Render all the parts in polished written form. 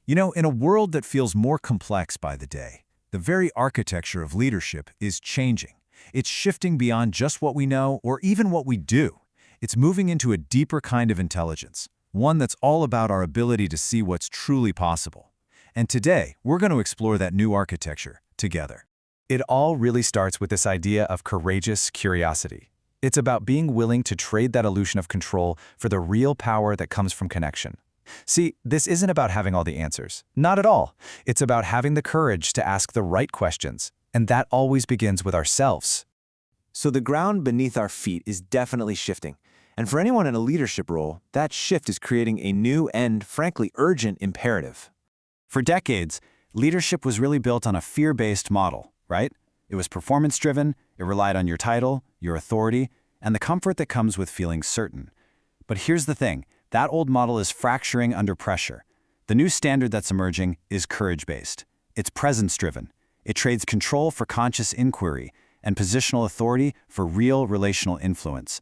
In a world that feels more complex by the day, the very architecture of leadership is changing. It's shifting beyond just what we know or even what we do. It's moving into a deeper kind of intelligence, one that's all about our ability to see what's truly possible. And today, we're going to explore that new architecture together. It all really starts with this idea of courageous curiosity. It's about being willing to trade that illusion of control for the real power that comes from connection. See, this isn't about having all the answers. Not at all. It's about having the courage to ask the right questions, and that always begins with ourselves. So the ground beneath our feet is definitely shifting. And for anyone in a leadership role, that shift is creating a new and, frankly, urgent imperative. For decades, leadership was really built on a fear-based model, right? It was performance-driven, it relied on your title, your authority, and the comfort that comes with feeling certain. But here's the thing. That old model is fracturing under pressure. The new standard that's emerging is courage-based. It's presence-driven. It trades control for conscious inquiry and positional authority for real relational influence.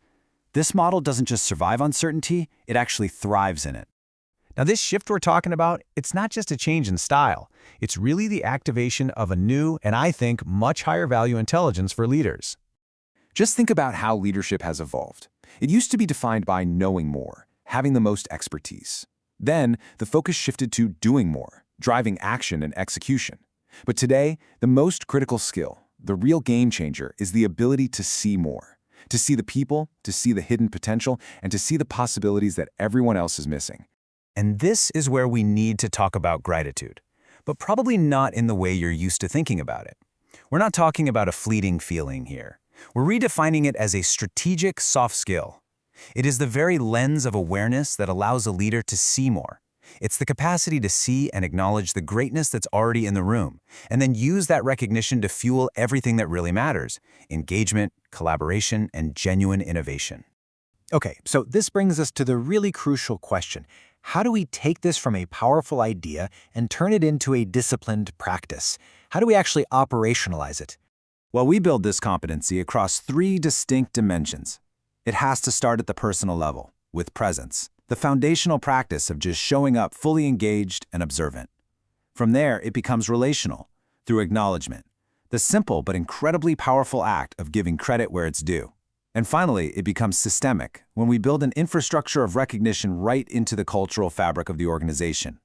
This model doesn't just survive uncertainty, it actually thrives in it. Now, this shift we're talking about, it's not just a change in style. It's really the activation of a new and, I think, much higher value intelligence for leaders. Just think about how leadership has evolved. It used to be defined by knowing more, having the most expertise. Then, the focus shifted to doing more, driving action and execution. But today, the most critical skill, the real game changer, is the ability to see more. To see the people, to see the hidden potential, and to see the possibilities that everyone else is missing. And this is where we need to talk about gratitude, but probably not in the way you're used to thinking about it. We're not talking about a fleeting feeling here. We're redefining it as a strategic soft skill. It is the very lens of awareness that allows a leader to see more. It's the capacity to see and acknowledge the greatness that's already in the room, and then use that recognition to fuel everything that really matters: engagement, collaboration, and genuine innovation. Okay, so this brings us to the really crucial question. How do we take this from a powerful idea and turn it into a disciplined practice? How do we actually operationalize it? Well, we build this competency across 3 distinct dimensions. It has to start at the personal level, with presence, the foundational practice of just showing up fully engaged and observant. From there, it becomes relational, through acknowledgment, the simple but incredibly powerful act of giving credit where it's due. And finally, it becomes systemic, when we build an infrastructure of recognition right into the cultural fabric of the organization.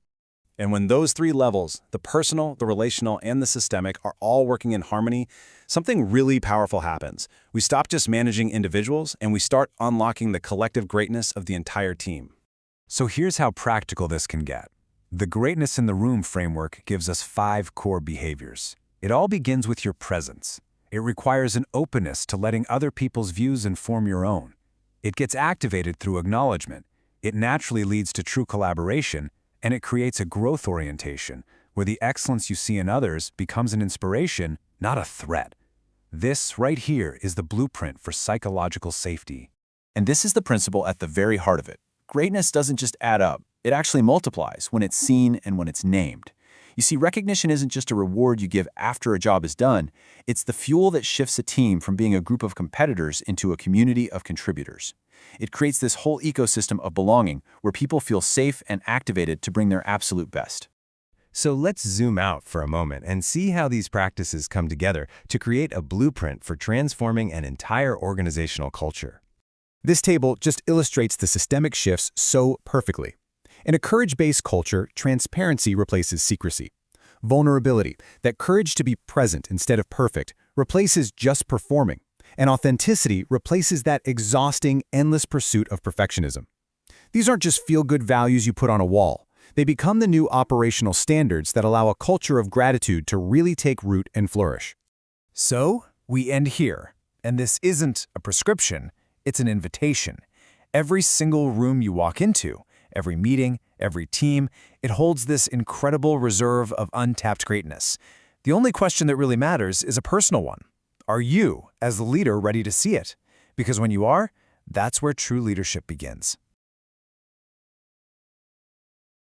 And when those 3 levels, the personal, the relational, and the systemic, are all working in harmony, something really powerful happens. We stop just managing individuals, and we start unlocking the collective greatness of the entire team. So here's how practical this can get. The Greatness in the Room framework gives us 5 core behaviors. It all begins with your presence. It requires an openness to letting other people's views inform your own. It gets activated through acknowledgement. It naturally leads to true collaboration, and it creates a growth orientation, where the excellence you see in others becomes an inspiration, not a threat. This right here is the blueprint for psychological safety. And this is the principle at the very heart of it. Greatness doesn't just add up. It actually multiplies when it's seen and when it's named. You see, recognition isn't just a reward you give after a job is done. It's the fuel that shifts a team from being a group of competitors into a community of contributors. It creates this whole ecosystem of belonging where people feel safe and activated to bring their absolute best. So let's zoom out for a moment and see how these practices come together to create a blueprint for transforming an entire organizational culture. This table just illustrates the systemic shifts so perfectly. In a courage-based culture, transparency replaces secrecy. Vulnerability, that courage to be present instead of perfect, replaces just performing. And authenticity replaces that exhausting, endless pursuit of perfectionism. These aren't just feel-good values you put on a wall. They become the new operational standards that allow a culture of gratitude to really take root and flourish. So, we end here. And this isn't a prescription, it's an invitation. Every single room you walk into, every meeting, every team, it holds this incredible reserve of untapped greatness. The only question that really matters is a personal one. Are you, as the leader, ready to see it? Because when you are, that's where true leadership begins.